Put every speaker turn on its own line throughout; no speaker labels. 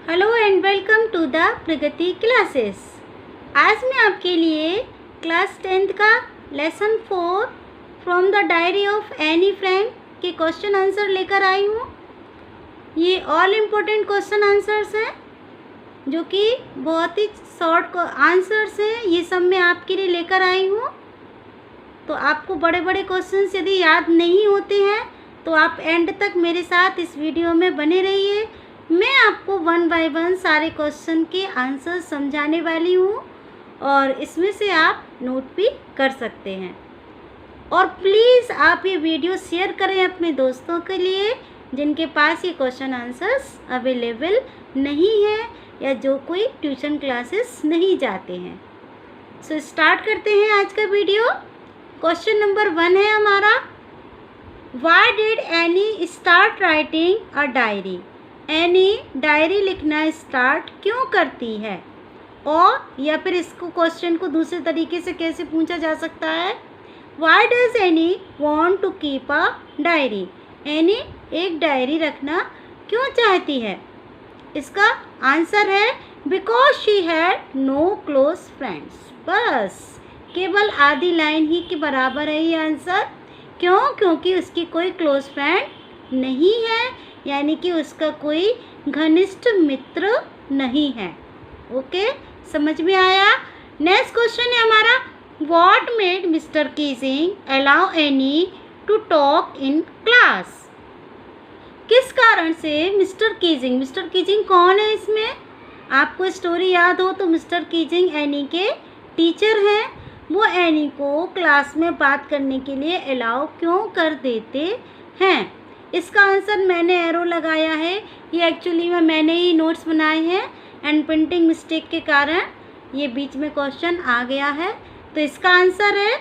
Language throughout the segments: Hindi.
Hello and welcome to the Pragati classes. आज मैं आपके लिए क्लास 10th का lesson 4 from the diary of Anne Frank के क्वेश्चन आंसर लेकर आई हूँ। ये ऑल इम्पोर्टेंट क्वेश्चन आंसर्स हैं जो कि बहुत ही शॉर्ट आंसर्स हैं। ये सब मैं आपके लिए लेकर आई हूँ। तो आपको बड़े बड़े क्वेश्चंस यदि याद नहीं होते हैं तो आप एंड तक मेरे साथ इस वीडियो में बने रहिए। मैं आपको 1 बाय 1 सारे क्वेश्चन के आंसर समझाने वाली हूँ और इसमें से आप नोट भी कर सकते हैं। और प्लीज़ आप ये वीडियो शेयर करें अपने दोस्तों के लिए जिनके पास ये क्वेश्चन आंसर्स अवेलेबल नहीं है या जो कोई ट्यूशन क्लासेस नहीं जाते हैं। सो स्टार्ट करते हैं आज का वीडियो। क्वेश्चन नंबर 1 है हमारा, why did any start writing a diary? Any diary लिखना स्टार्ट क्यों करती है? और या फिर इसको क्वेश्चन को दूसरे तरीके से कैसे पूछा जा सकता है, why does Anne want to keep a diary? Anne एक डायरी रखना क्यों चाहती है? इसका आंसर है because she had no close friends. बस केवल आधी लाइन ही के बराबर है ये आंसर। क्यों? क्योंकि उसकी कोई क्लोज फ्रेंड नहीं है, यानी कि उसका कोई घनिष्ठ मित्र नहीं है। ओके, समझ में आया? नेक्स्ट क्वेश्चन है हमारा, what made mister Keesing allow any two talk in class? किस कारण से मिस्टर कीजिंग कौन है इसमें? आपको स्टोरी याद हो तो मिस्टर कीजिंग एनी के टीचर हैं। वो एनी को क्लास में बात करने के लिए अलाउ क्यों कर देते हैं? इसका आंसर मैंने एरो लगाया है। ये एक्चुअली में मैंने ही नोट्स बनाए हैं एंड प्रिंटिंग मिस्टेक के कारण ये बीच में क्वेश्चन आ गया है। तो इसका आंसर है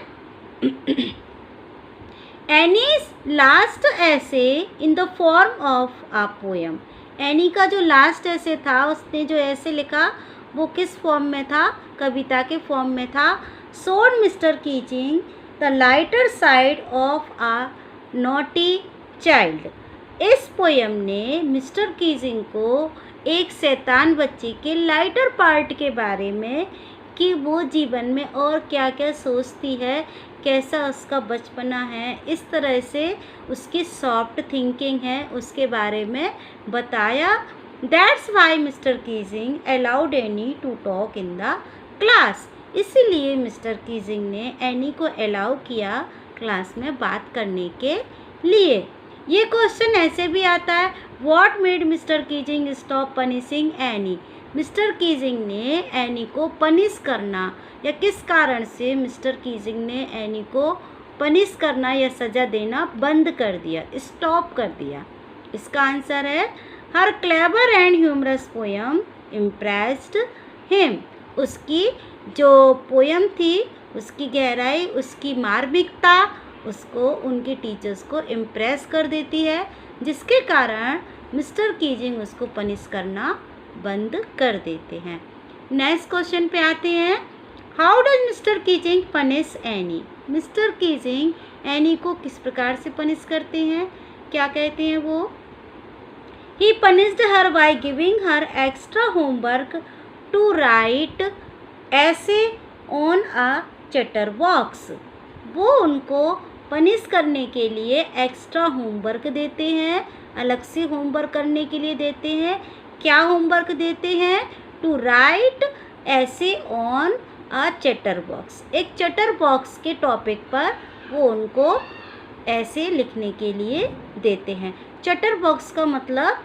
एनीज लास्ट ऐसे in the form of a poem. Any का जो लास्ट ऐसे था, उसने जो ऐसे लिखा वो किस फॉर्म में था? कविता के फॉर्म में था। Showed mister Keesing the lighter side of a naughty child. इस पोयम ने मिस्टर कीजिंग को एक शैतान बच्चे के लाइटर पार्ट के बारे में कि वो जीवन में और क्या क्या सोचती है, कैसा उसका बचपना है, इस तरह से उसकी सॉफ्ट थिंकिंग है, उसके बारे में बताया। That's why mister Keesing allowed any two talk in the class. इसीलिए मिस्टर कीजिंग ने एनी को अलाउ किया क्लास में बात करने के लिए। ये क्वेश्चन ऐसे भी आता है, what made mister Keesing stop punishing any? Mister Keesing ने एनी को पनिश करना या किस कारण से मिस्टर कीजिंग ने एनी को पनिश करना या सज़ा देना बंद कर दिया, स्टॉप कर दिया? इसका आंसर है her clever and humorous poem impressed him. उसकी जो पोयम थी, उसकी गहराई, उसकी मार्मिकता उसको उनके टीचर्स को इम्प्रेस कर देती है, जिसके कारण मिस्टर कीजिंग उसको पनिश करना बंद कर देते हैं। नेक्स्ट क्वेश्चन पे आते हैं, how does mister Keesing punish any? Mister Keesing any को किस प्रकार से पनिश करते हैं? क्या कहते हैं वो? He punished her by giving her extra homework to write essay on a chatterbox. वो उनको पनिश करने के लिए एक्स्ट्रा होमवर्क देते हैं, अलग से होमवर्क करने के लिए देते हैं। क्या होमवर्क देते हैं? To write essay on a chatter box. एक चैटर बॉक्स के टॉपिक पर वो उनको ऐसे लिखने के लिए देते हैं। चैटर बॉक्स का मतलब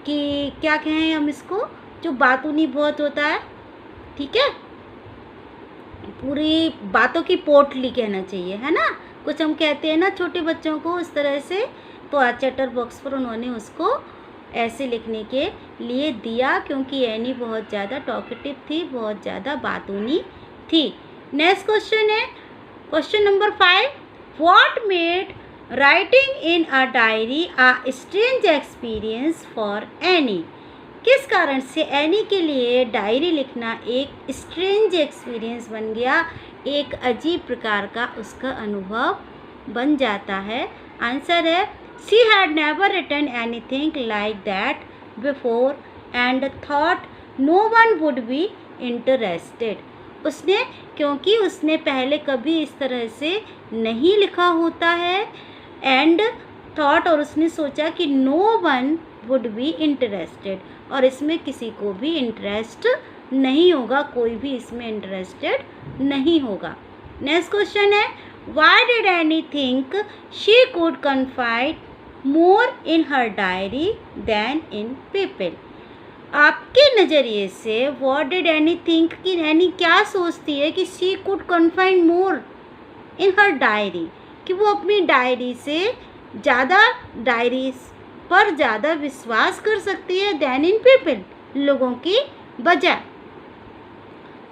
कि क्या कहें हम इसको, जो बातूनी बहुत होता है, ठीक है, पूरी बातों की पोटली कहना चाहिए, है ना? कुछ हम कहते हैं ना छोटे बच्चों को उस तरह से। तो चैटर बॉक्स पर उन्होंने उसको ऐसे लिखने के लिए दिया क्योंकि एनी बहुत ज़्यादा टॉकेटिव थी, बहुत ज़्यादा बातूनी थी। नेक्स्ट क्वेश्चन है question number 5, what made writing in a diary a strange experience for any? किस कारण से एनी के लिए डायरी लिखना एक स्ट्रेंज एक्सपीरियंस बन गया, एक अजीब प्रकार का उसका अनुभव बन जाता है? आंसर है she had never written anything like that before and thought no one would be interested. उसने, क्योंकि उसने पहले कभी इस तरह से नहीं लिखा होता है, एंड थॉट, और उसने सोचा कि no one would be interested, और इसमें किसी को भी इंटरेस्ट नहीं होगा, कोई भी इसमें इंटरेस्टेड नहीं होगा। नेक्स्ट क्वेश्चन है, why did Anne think she could confide more in her diary than in people. आपके नज़रिए से व्हाट डिड एनी थिंक, कि एनी क्या सोचती है कि she could confide more in her diary, कि वो अपनी डायरी से ज़्यादा, डायरी पर ज़्यादा विश्वास कर सकती है देन इन पीपल, लोगों की बजाय।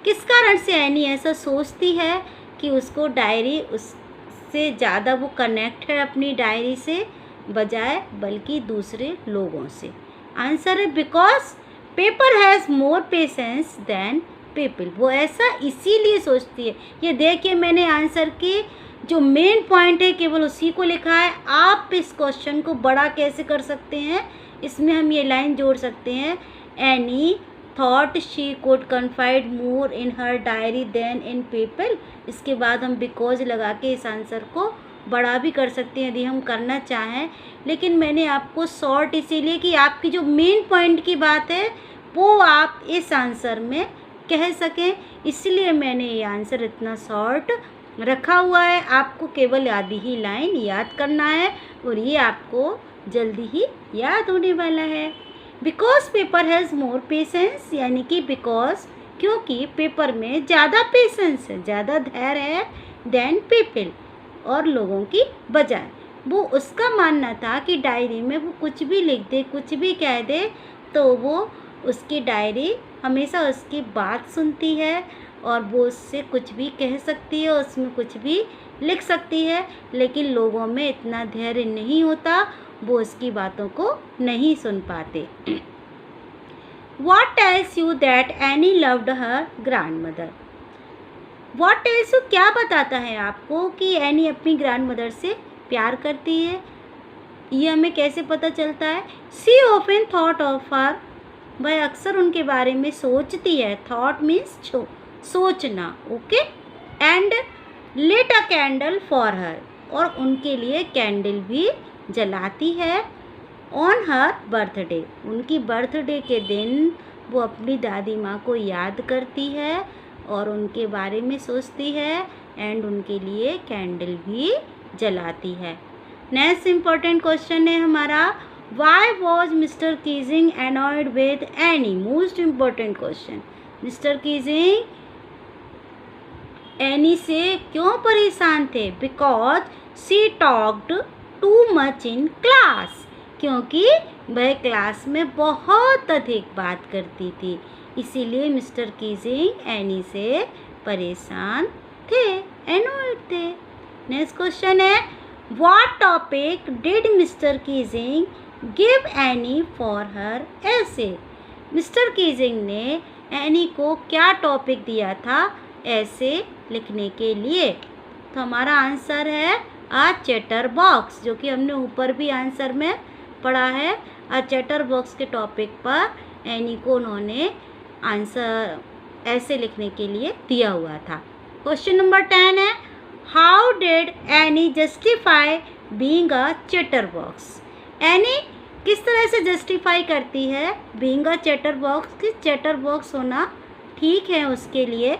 किस कारण से एनी ऐसा सोचती है कि उसको डायरी, उससे ज़्यादा वो कनेक्ट है अपनी डायरी से बजाय बल्कि दूसरे लोगों से। आंसर है because paper has more patience than people. वो ऐसा इसीलिए सोचती है। ये देखिए, मैंने आंसर के जो मेन पॉइंट है केवल उसी को लिखा है। आप इस क्वेश्चन को बड़ा कैसे कर सकते हैं, इसमें हम ये लाइन जोड़ सकते हैं, Anne thought she could confide more in her diary than in people. इसके बाद हम बिकॉज लगा के इस आंसर को बड़ा भी कर सकते हैं यदि हम करना चाहें, लेकिन मैंने आपको शॉर्ट इसीलिए कि आपकी जो मेन पॉइंट की बात है वो आप इस आंसर में कह सकें, इसलिए मैंने ये आंसर इतना शॉर्ट रखा हुआ है। आपको केवल आधी ही लाइन याद करना है और ये आपको जल्दी ही याद होने वाला है। Because paper has more patience, यानी कि बिकॉज, क्योंकि पेपर में ज़्यादा पेशेंस है, ज़्यादा धैर्य है देन पीपल, और लोगों की बजाय। वो उसका मानना था कि डायरी में वो कुछ भी लिख दे, कुछ भी कह दे, तो वो, उसकी डायरी हमेशा उसकी बात सुनती है और वो उससे कुछ भी कह सकती है, उसमें कुछ भी लिख सकती है, लेकिन लोगों में इतना धैर्य नहीं होता, वो उसकी बातों को नहीं सुन पाते। What tells you that Annie loved her grandmother? What tells you, क्या बताता है आपको कि एनी अपनी ग्रैंड मदर से प्यार करती है? ये हमें कैसे पता चलता है? She often thought of her, वह अक्सर उनके बारे में सोचती है। Thought means सोचना, okay. And lit a candle for her, और उनके लिए कैंडल भी जलाती है। ऑन हर बर्थडे, उनकी बर्थडे के दिन वो अपनी दादी माँ को याद करती है और उनके बारे में सोचती है, एंड उनके लिए कैंडल भी जलाती है। नेक्स्ट इम्पॉर्टेंट क्वेश्चन है हमारा, why was mister Keesing annoyed with any? Most important question, mister Keesing any से क्यों परेशान थे? Because she talked too much in class, क्योंकि वह क्लास में बहुत अधिक बात करती थी, इसीलिए मिस्टर कीजिंग एनी से परेशान थे, एनॉयड थे। नेक्स्ट क्वेश्चन है, what topic did Mr Keesing give any for her essay? Mr Keesing ने एनी को क्या टॉपिक दिया था ऐसे लिखने के लिए? तो हमारा आंसर है आ चैटर बॉक्स, जो कि हमने ऊपर भी आंसर में पढ़ा है। आ चैटर बॉक्स के टॉपिक पर एनी को उन्होंने आंसर ऐसे लिखने के लिए दिया हुआ था। क्वेश्चन नंबर 10 है, how did any justify being a chatter box? Any किस तरह से जस्टिफाई करती है बीइंग अ चैटर बॉक्स, कि चैटर बॉक्स होना ठीक है उसके लिए?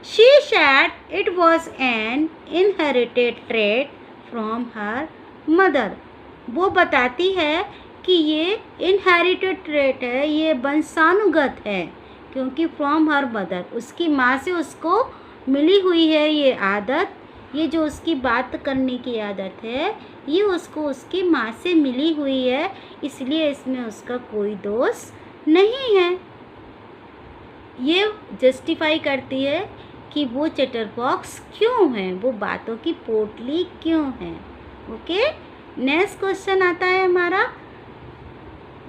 She said it was an inherited trait from her mother. वो बताती है कि ये inherited trait है, ये वंशानुगत है, क्योंकि from her mother, उसकी माँ से उसको मिली हुई है ये आदत, ये जो उसकी बात करने की आदत है, ये उसको उसकी माँ से मिली हुई है, इसलिए इसमें उसका कोई दोष नहीं है। ये जस्टिफाई करती है कि वो चैटर बॉक्स क्यों है, वो बातों की पोटली क्यों है। ओके, नेक्स्ट क्वेश्चन आता है हमारा,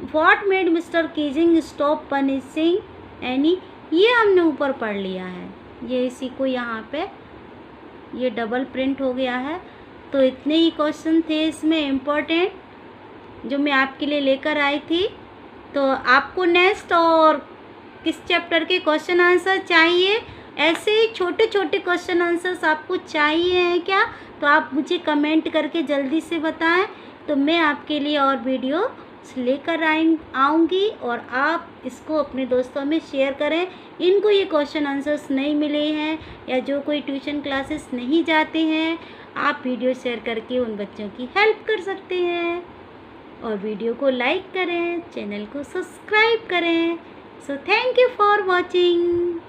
what made mister Keesing stop punishing any? ये हमने ऊपर पढ़ लिया है, ये इसी को यहाँ पे ये डबल प्रिंट हो गया है। तो इतने ही क्वेश्चन थे इसमें इम्पोर्टेंट जो मैं आपके लिए लेकर आई थी। तो आपको नेक्स्ट और किस चैप्टर के क्वेश्चन आंसर चाहिए, ऐसे ही छोटे छोटे क्वेश्चन आंसर्स आपको चाहिए हैं क्या, तो आप मुझे कमेंट करके जल्दी से बताएं, तो मैं आपके लिए और वीडियो लेकर आऊँगी और आप इसको अपने दोस्तों में शेयर करें। इनको ये क्वेश्चन आंसर्स नहीं मिले हैं या जो कोई ट्यूशन क्लासेस नहीं जाते हैं, आप वीडियो शेयर करके उन बच्चों की हेल्प कर सकते हैं। और वीडियो को लाइक करें, चैनल को सब्सक्राइब करें। So thank you for watching.